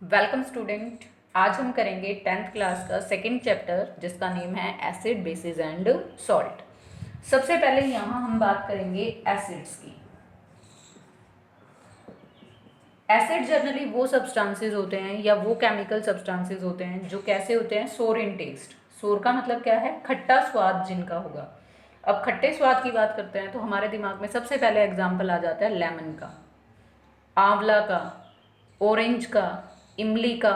Welcome student. आज हम करेंगे 10th क्लास का सेकंड चैप्टर जिसका नेम है एसिड बेसिस एंड सॉल्ट। सबसे पहले यहाँ हम बात करेंगे एसिड्स की। एसिड जनरली वो सब्सटेंसेस होते हैं या वो केमिकल सब्सटेंसेस होते हैं जो कैसे होते हैं, सोर इन टेस्ट। सोर का मतलब क्या है? खट्टा स्वाद जिनका होगा। अब खट्टे स्वाद की बात करते हैं तो हमारे दिमाग में सबसे पहले एग्जाम्पल आ जाता है लेमन का, आंवला का, ऑरेंज का, इमली का,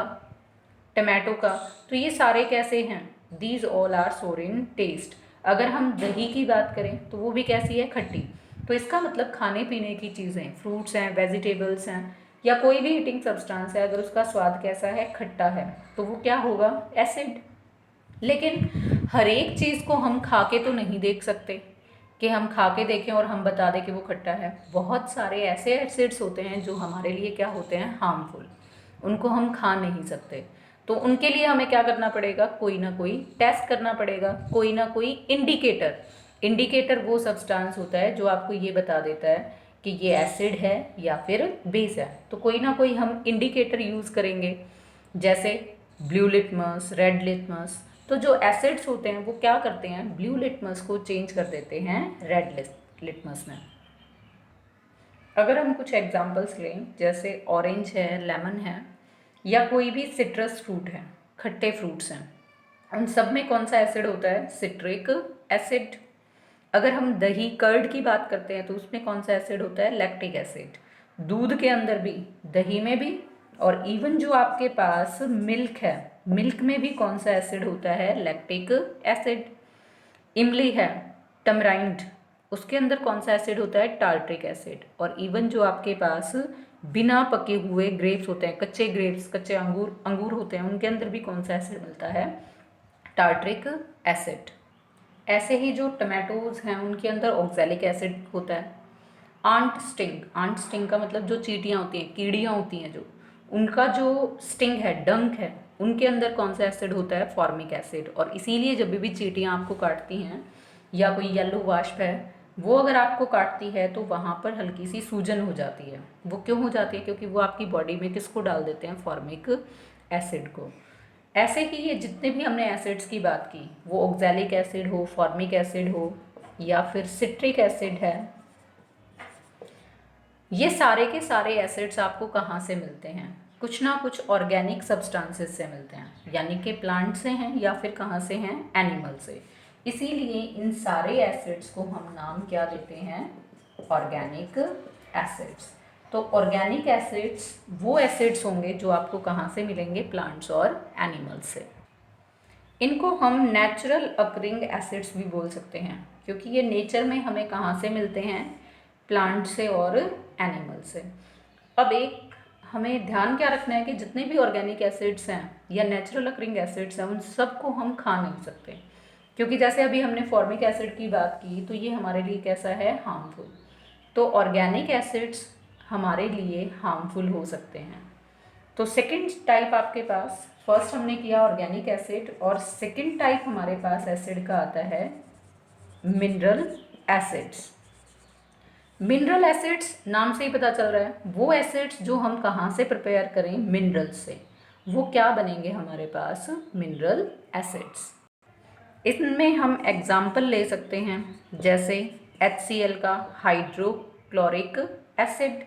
टमाटो का। तो ये सारे कैसे हैं? दीज ऑल आर सोर इन टेस्ट। अगर हम दही की बात करें तो वो भी कैसी है? खट्टी। तो इसका मतलब खाने पीने की चीज़ें, फ्रूट्स हैं, वेजिटेबल्स हैं या कोई भी ईटिंग सब्सटेंस है, अगर उसका स्वाद कैसा है? खट्टा है, तो वो क्या होगा? एसिड। लेकिन हर एक चीज़ को हम खा के तो नहीं देख सकते कि हम खा के देखें और हम बता दें कि वो खट्टा है। बहुत सारे ऐसे एसिड्स होते हैं जो हमारे लिए क्या होते हैं? हार्मफुल। उनको हम खा नहीं सकते। तो उनके लिए हमें क्या करना पड़ेगा? कोई ना कोई टेस्ट करना पड़ेगा, कोई ना कोई इंडिकेटर। इंडिकेटर वो सब्सटेंस होता है जो आपको ये बता देता है कि ये एसिड है या फिर बेस है। तो कोई ना कोई हम इंडिकेटर यूज़ करेंगे, जैसे ब्लू लिटमस, रेड लिटमस। तो जो एसिड्स होते हैं वो क्या करते हैं? ब्लू लिटमस को चेंज कर देते हैं रेड लिटमस में। अगर हम कुछ एग्जांपल्स लें, जैसे ऑरेंज है, लेमन है या कोई भी सिट्रस फ्रूट है, खट्टे फ्रूट्स हैं, उन सब में कौन सा एसिड होता है? Citric acid. अगर हम दही कर्ड की बात करते हैं तो उसमें कौन सा एसिड होता है? Lactic acid. दूध के अंदर भी, दही में भी, और इवन जो आपके पास मिल्क है, मिल्क में भी कौन सा एसिड होता है? Lactic acid. इमली है, टमराइंड, उसके अंदर कौन सा एसिड होता है? Tartaric acid. और इवन जो आपके पास बिना पके हुए ग्रेप्स होते हैं, कच्चे ग्रेप्स, कच्चे अंगूर अंगूर होते हैं, उनके अंदर भी कौन सा एसिड मिलता है? Tartaric acid. ऐसे ही जो टमाटोज हैं उनके अंदर ऑक्सैलिक एसिड होता है। आंट स्टिंग, आंट स्टिंग का मतलब जो चींटियाँ होती हैं, कीड़ियाँ होती हैं जो, उनका जो स्टिंग है, डंक है, उनके अंदर कौन सा एसिड होता है? Formic acid. और इसीलिए जब भी चींटियाँ आपको काटती हैं या कोई येलो वास्प है वो अगर आपको काटती है तो वहाँ पर हल्की सी सूजन हो जाती है। वो क्यों हो जाती है? क्योंकि वो आपकी बॉडी में किसको डाल देते हैं? फॉर्मिक एसिड को। ऐसे ही ये जितने भी हमने एसिड्स की बात की, वो ऑक्सैलिक एसिड हो, फॉर्मिक एसिड हो या फिर सिट्रिक एसिड है, ये सारे के सारे एसिड्स आपको कहाँ से मिलते हैं? कुछ ना कुछ ऑर्गेनिक सब्सटेंसेस से मिलते हैं, यानी कि प्लांट से हैं या फिर कहाँ से हैं? एनिमल से। इसीलिए इन सारे एसिड्स को हम नाम क्या देते हैं? Organic acids. तो ऑर्गेनिक एसिड्स वो एसिड्स होंगे जो आपको कहाँ से मिलेंगे? प्लांट्स और एनिमल्स से। इनको हम नेचुरल अकरिंग एसिड्स भी बोल सकते हैं, क्योंकि ये नेचर में हमें कहाँ से मिलते हैं? प्लांट से और एनिमल से। अब एक हमें ध्यान क्या रखना है कि जितने भी ऑर्गेनिक एसिड्स हैं या नेचुरल अकरिंग एसिड्स हैं उन सबको हम खा नहीं सकते, क्योंकि जैसे अभी हमने फॉर्मिक एसिड की बात की तो ये हमारे लिए कैसा है? हार्मफुल। तो ऑर्गेनिक एसिड्स हमारे लिए हार्मफुल हो सकते हैं। तो सेकंड टाइप आपके पास, फर्स्ट हमने किया ऑर्गेनिक एसिड, और सेकंड टाइप हमारे पास एसिड का आता है मिनरल एसिड्स। मिनरल एसिड्स नाम से ही पता चल रहा है, वो एसिड्स जो हम कहाँ से प्रिपेयर करें? मिनरल से। वो क्या बनेंगे हमारे पास? Mineral acids. इनमें हम एग्जाम्पल ले सकते हैं, जैसे HCl का हाइड्रोक्लोरिक एसिड,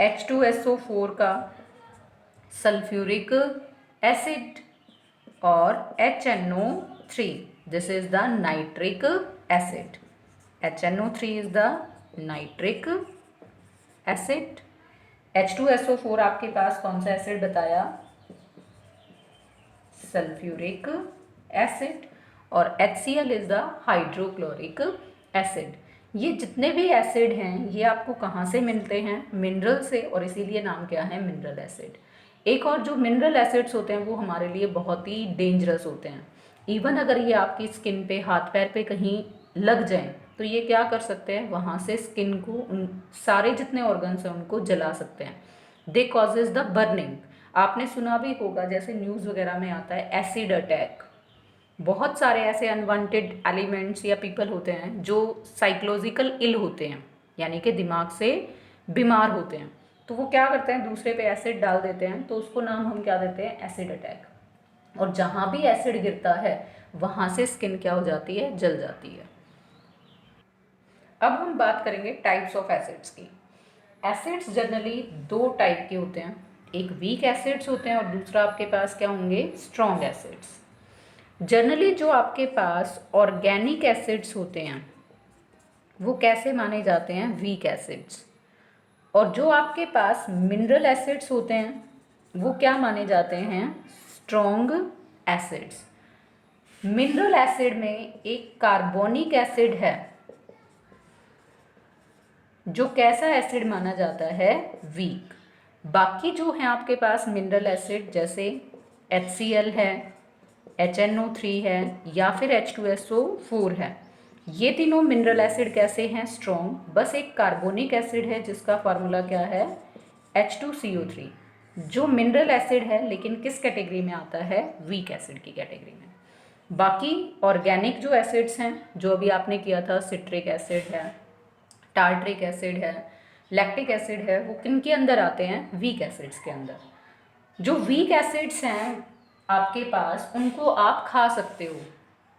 H2SO4 का सल्फ्यूरिक एसिड, और HNO3, this is the nitric acid. HNO3 is the nitric acid. H2SO4 आपके पास कौन सा एसिड बताया? Sulphuric acid. और HCl is the hydrochloric acid. ये जितने भी एसिड हैं ये आपको कहाँ से मिलते हैं? मिनरल से, और इसीलिए नाम क्या है? Mineral acid. एक और जो मिनरल एसिड्स होते हैं वो हमारे लिए बहुत ही डेंजरस होते हैं। इवन अगर ये आपकी स्किन पे, हाथ पैर पे कहीं लग जाएं तो ये क्या कर सकते हैं? वहाँ से स्किन को, उन सारे जितने ऑर्गन्स हैं उनको जला सकते हैं। दे कॉजेज द बर्निंग। आपने सुना भी होगा, जैसे न्यूज़ वगैरह में आता है एसिड अटैक। बहुत सारे ऐसे अनवांटेड एलिमेंट्स या पीपल होते हैं जो साइकोलॉजिकल इल होते हैं, यानी कि दिमाग से बीमार होते हैं, तो वो क्या करते हैं, दूसरे पे एसिड डाल देते हैं, तो उसको नाम हम क्या देते हैं, एसिड अटैक। और जहाँ भी एसिड गिरता है वहाँ से स्किन क्या हो जाती है, जल जाती है। अब हम बात करेंगे टाइप्स ऑफ एसिड्स की। एसिड्स जनरली दो टाइप के होते हैं, एक वीक एसिड्स होते हैं और दूसरा आपके पास क्या होंगे, स्ट्रॉन्ग एसिड्स। जनरली जो आपके पास ऑर्गेनिक एसिड्स होते हैं वो कैसे माने जाते हैं, वीक एसिड्स। और जो आपके पास मिनरल एसिड्स होते हैं वो क्या माने जाते हैं, स्ट्रॉन्ग एसिड्स। मिनरल एसिड में एक कार्बोनिक एसिड है जो कैसा एसिड माना जाता है, वीक। बाकी जो है आपके पास मिनरल एसिड, जैसे HCl है, HNO3 है या फिर H2SO4 है, ये तीनों मिनरल एसिड कैसे हैं, स्ट्रॉन्ग। बस एक कार्बोनिक एसिड है जिसका फार्मूला क्या है, H2CO3, जो मिनरल एसिड है लेकिन किस कैटेगरी में आता है, वीक एसिड की कैटेगरी में। बाकी ऑर्गेनिक जो एसिड्स हैं, जो अभी आपने किया था, सिट्रिक एसिड है, टार्ट्रिक एसिड है, लैक्टिक एसिड है, वो किन के अंदर आते हैं, वीक एसिड्स के अंदर। जो वीक एसिड्स हैं आपके पास, उनको आप खा सकते हो,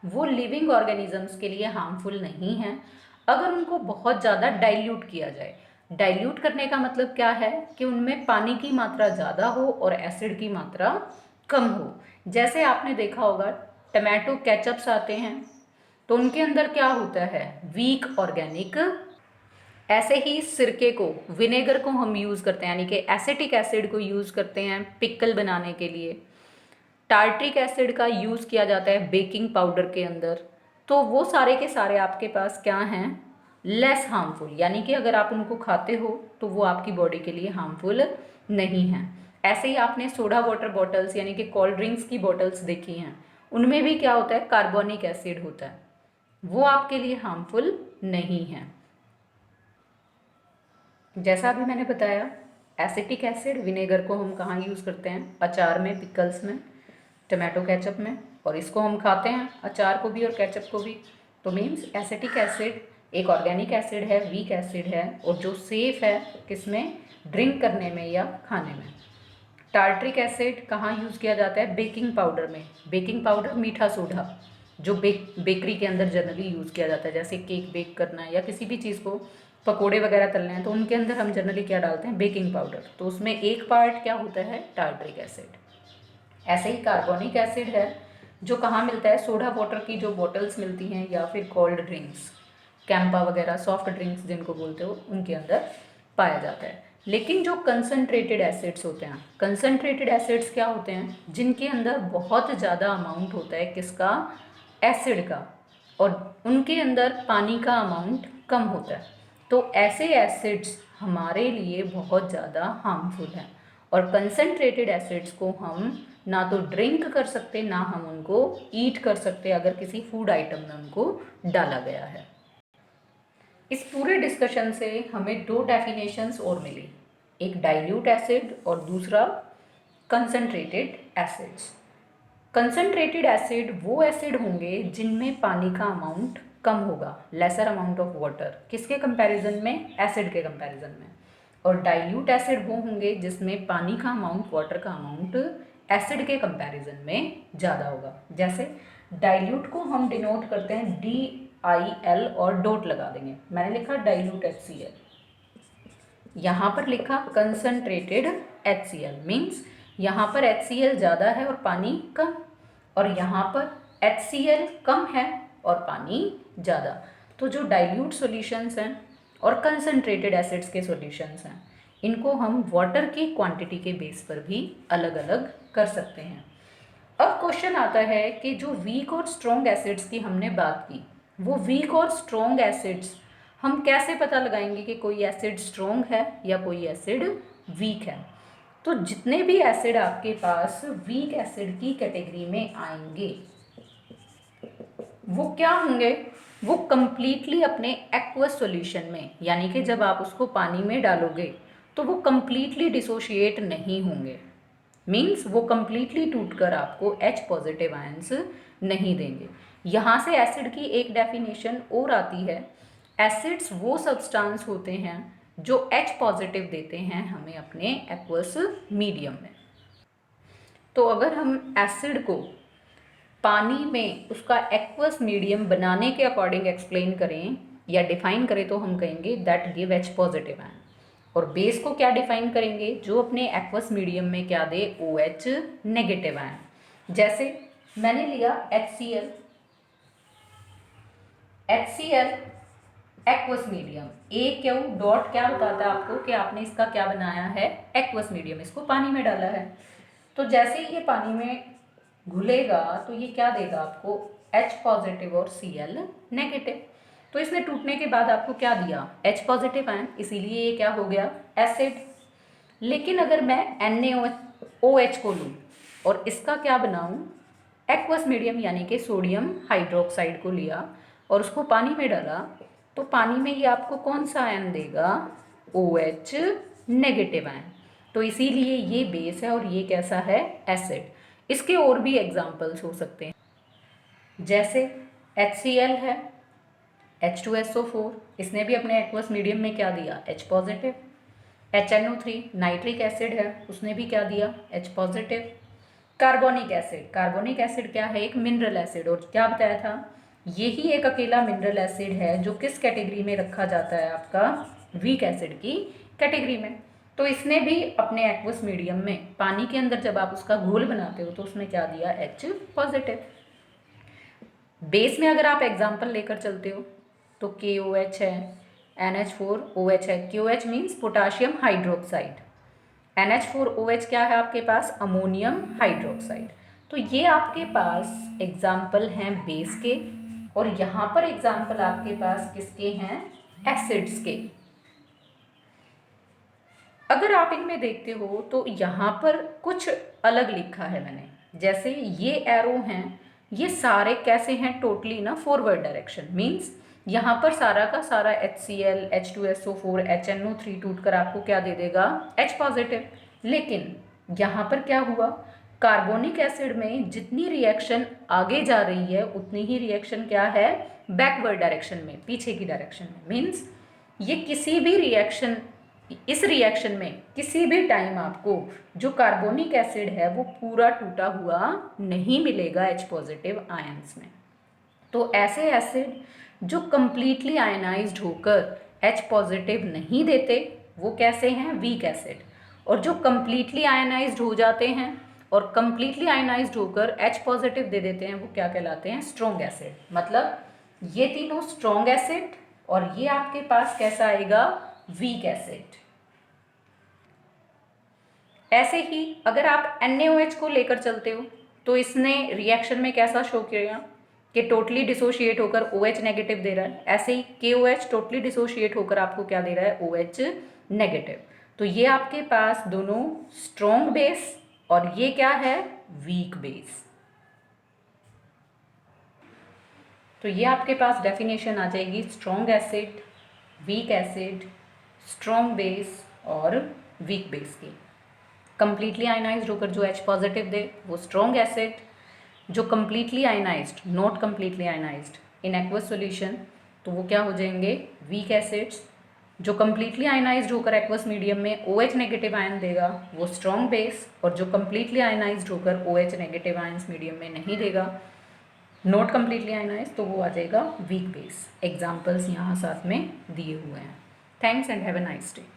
वो लिविंग ऑर्गेनिजम्स के लिए हार्मफुल नहीं हैं अगर उनको बहुत ज़्यादा डाइल्यूट किया जाए। डाइल्यूट करने का मतलब क्या है कि उनमें पानी की मात्रा ज़्यादा हो और एसिड की मात्रा कम हो। जैसे आपने देखा होगा टमाटो केचप्स आते हैं तो उनके अंदर क्या होता है, वीक ऑर्गेनिक। ऐसे ही सिरके को, विनेगर को हम यूज़ करते हैं, यानी कि एसिटिक एसिड को यूज़ करते हैं पिकल बनाने के लिए। टार्ट्रिक एसिड का यूज़ किया जाता है बेकिंग पाउडर के अंदर। तो वो सारे के सारे आपके पास क्या हैं, लेस हार्मफुल, यानी कि अगर आप उनको खाते हो तो वो आपकी बॉडी के लिए हार्मफुल नहीं है। ऐसे ही आपने सोडा वाटर बॉटल्स यानी कि कोल्ड ड्रिंक्स की बॉटल्स देखी हैं, उनमें भी क्या होता है, कार्बोनिक एसिड होता है, वो आपके लिए हार्मफुल नहीं है। जैसा अभी मैंने बताया, एसिटिक एसिड विनेगर को हम कहाँ यूज़ करते हैं, अचार में, पिकल्स में, टमाटो केचप में, और इसको हम खाते हैं अचार को भी और केचप को भी। तो मीन्स एसिटिक एसिड एक ऑर्गेनिक एसिड है, वीक एसिड है, और जो सेफ़ है किसमें, ड्रिंक करने में या खाने में। टार्ट्रिक एसिड कहाँ यूज़ किया जाता है, बेकिंग पाउडर में। बेकिंग पाउडर मीठा सोडा जो बेकरी के अंदर जनरली यूज़ किया जाता है, जैसे केक बेक करना है या किसी भी चीज़ को, पकोड़े वगैरह तलने हैं, तो उनके अंदर हम जनरली क्या डालते हैं, बेकिंग पाउडर। तो उसमें एक पार्ट क्या होता है, टार्ट्रिक एसिड। ऐसे ही कार्बोनिक एसिड है जो कहाँ मिलता है, सोडा वाटर की जो बॉटल्स मिलती हैं या फिर कोल्ड ड्रिंक्स, कैंपा वगैरह, सॉफ्ट ड्रिंक्स जिनको बोलते हो, उनके अंदर पाया जाता है। लेकिन जो कंसनट्रेटेड एसिड्स होते हैं, कंसनट्रेटेड एसिड्स क्या होते हैं, जिनके अंदर बहुत ज़्यादा अमाउंट होता है किसका, एसिड का, और उनके अंदर पानी का अमाउंट कम होता है। तो ऐसे एसिड्स हमारे लिए बहुत ज़्यादा हार्मफुल हैं। और कंसनट्रेटेड एसिड्स को हम ना तो ड्रिंक कर सकते, ना हम उनको ईट कर सकते अगर किसी फूड आइटम में उनको डाला गया है। इस पूरे डिस्कशन से हमें दो डेफिनेशंस और मिली, एक डाइल्यूट एसिड और दूसरा कंसनट्रेटेड एसिड्स। कंसनट्रेटेड एसिड वो एसिड होंगे जिनमें पानी का अमाउंट कम होगा, लेसर अमाउंट ऑफ वाटर, किसके कंपैरिजन में, एसिड के कंपैरिजन में। और डाइल्यूट एसिड वो होंगे जिसमें पानी का अमाउंट, वाटर का अमाउंट एसिड के कंपैरिजन में ज़्यादा होगा। जैसे डाइल्यूट को हम डिनोट करते हैं DIL और डॉट लगा देंगे, मैंने लिखा डाइल्यूट HCl, यहाँ पर लिखा कंसनट्रेटेड HCl, मीन्स यहाँ पर HCl ज़्यादा है और पानी कम, और यहाँ पर HCl कम है और पानी ज़्यादा। तो जो डाइल्यूट सॉल्यूशंस हैं और कंसनट्रेटेड एसिड्स के सॉल्यूशंस हैं, इनको हम वाटर की क्वांटिटी के बेस पर भी अलग अलग कर सकते हैं। अब क्वेश्चन आता है कि जो वीक और स्ट्रॉन्ग एसिड्स की हमने बात की, वो वीक और स्ट्रॉन्ग एसिड्स हम कैसे पता लगाएंगे कि कोई एसिड स्ट्रॉन्ग है या कोई एसिड वीक है। तो जितने भी एसिड आपके पास वीक एसिड की कैटेगरी में आएंगे वो क्या होंगे, वो कंप्लीटली अपने एक्वस सॉल्यूशन में, यानी कि जब आप उसको पानी में डालोगे तो वो कंप्लीटली डिसोशिएट नहीं होंगे, मीन्स वो कंप्लीटली टूटकर आपको H पॉजिटिव आयंस नहीं देंगे। यहाँ से एसिड की एक डेफिनेशन और आती है, एसिड्स वो सब्सटेंस होते हैं जो H पॉजिटिव देते हैं हमें अपने एक्वस मीडियम में। तो अगर हम एसिड को पानी में उसका एक्वस मीडियम बनाने के अकॉर्डिंग एक्सप्लेन करें या डिफाइन करें तो हम कहेंगे that give H positive ion. और बेस को क्या डिफाइन करेंगे, जो अपने एक्वस मीडियम में क्या दे, OH नेगेटिव आयन। जैसे मैंने लिया HCl aqueous medium, AQ dot क्या बताता है आपको कि आपने इसका क्या बनाया है, एक्वस मीडियम, इसको पानी में डाला है। तो जैसे ही ये पानी में घुलेगा तो ये क्या देगा आपको, H पॉजिटिव और Cl नेगेटिव। तो इसने टूटने के बाद आपको क्या दिया, H पॉजिटिव आयन, इसीलिए ये क्या हो गया, एसिड। लेकिन अगर मैं NaOH को लूँ और इसका क्या बनाऊँ, एक्वस मीडियम यानी कि सोडियम हाइड्रोक्साइड को लिया और उसको पानी में डाला, तो पानी में ये आपको कौन सा आयन देगा, OH नेगेटिव आयन। तो इसीलिए ये बेस है और ये कैसा है, एसिड। इसके और भी एग्जाम्पल्स हो सकते हैं, जैसे HCl है, H2SO4, इसने भी अपने एक्वस मीडियम में क्या दिया, H positive. HNO3 nitric acid है, उसने भी क्या दिया, H पॉजिटिव। कार्बोनिक एसिड क्या है, एक मिनरल एसिड, और क्या बताया था, यही एक अकेला मिनरल एसिड है जो किस कैटेगरी में रखा जाता है, आपका वीक एसिड की कैटेगरी में। तो इसने भी अपने एक्वस मीडियम में पानी के अंदर जब आप उसका घोल बनाते हो तो उसमें क्या दिया, H पॉजिटिव। बेस में अगर आप एग्जाम्पल लेकर चलते हो तो KOH है, NH4OH है। KOH means potassium hydroxide, NH4OH क्या है आपके पास, अमोनियम हाइड्रोक्साइड। तो ये आपके पास एग्जाम्पल हैं बेस के, और यहाँ पर एग्जाम्पल आपके पास किसके हैं, एसिड्स के। अगर आप इनमें देखते हो तो यहाँ पर कुछ अलग लिखा है मैंने, जैसे ये एरो हैं, ये सारे कैसे हैं, टोटली ना फॉरवर्ड डायरेक्शन। मीन्स यहाँ पर सारा का सारा HCl H2SO4 HNO3 टूट कर आपको क्या दे देगा, H पॉजिटिव। लेकिन यहाँ पर क्या हुआ, कार्बोनिक एसिड में जितनी रिएक्शन आगे जा रही है उतनी ही रिएक्शन क्या है, बैकवर्ड डायरेक्शन में, पीछे की डायरेक्शन में। मीन्स ये किसी भी रिएक्शन, इस रिएक्शन में किसी भी टाइम आपको जो कार्बोनिक एसिड है वो पूरा टूटा हुआ नहीं मिलेगा H पॉजिटिव आयंस में। तो ऐसे एसिड जो कंप्लीटली आयनाइज्ड होकर H पॉजिटिव नहीं देते वो कैसे हैं, वीक एसिड। और जो कंप्लीटली आयनाइज्ड हो जाते हैं और कंप्लीटली आयनाइज्ड होकर H पॉजिटिव दे देते हैं वो क्या कहलाते हैं, स्ट्रॉन्ग एसिड। मतलब ये तीनों स्ट्रॉन्ग एसिड और ये आपके पास कैसा आएगा, वीक एसिड। ऐसे ही अगर आप NaOH को लेकर चलते हो तो इसने रिएक्शन में कैसा शो किया कि टोटली डिसोशिएट होकर OH नेगेटिव दे रहा है। ऐसे ही KOH टोटली डिसोशिएट होकर आपको क्या दे रहा है, OH नेगेटिव। तो ये आपके पास दोनों स्ट्रॉन्ग बेस और ये क्या है, वीक बेस। तो ये आपके पास डेफिनेशन आ जाएगी, strong acid, weak acid, strong base और वीक बेस की। कंप्लीटली आयनाइज्ड होकर जो H पॉजिटिव दे वो स्ट्रॉन्ग एसिड, जो completely ionised, not completely ionised in aqueous solution तो वो क्या हो जाएंगे, वीक एसिड्स। जो कंप्लीटली आयनाइज्ड होकर एक्वस मीडियम में OH नेगेटिव आयन देगा वो स्ट्रॉन्ग बेस, और जो कंप्लीटली आयनाइज्ड होकर OH नेगेटिव आयन्स मीडियम में नहीं देगा, नॉट कंप्लीटली आयनाइज्ड, तो वो आ जाएगा वीक बेस। एग्जाम्पल्स यहाँ साथ में दिए हुए हैं। Thanks and have a nice day.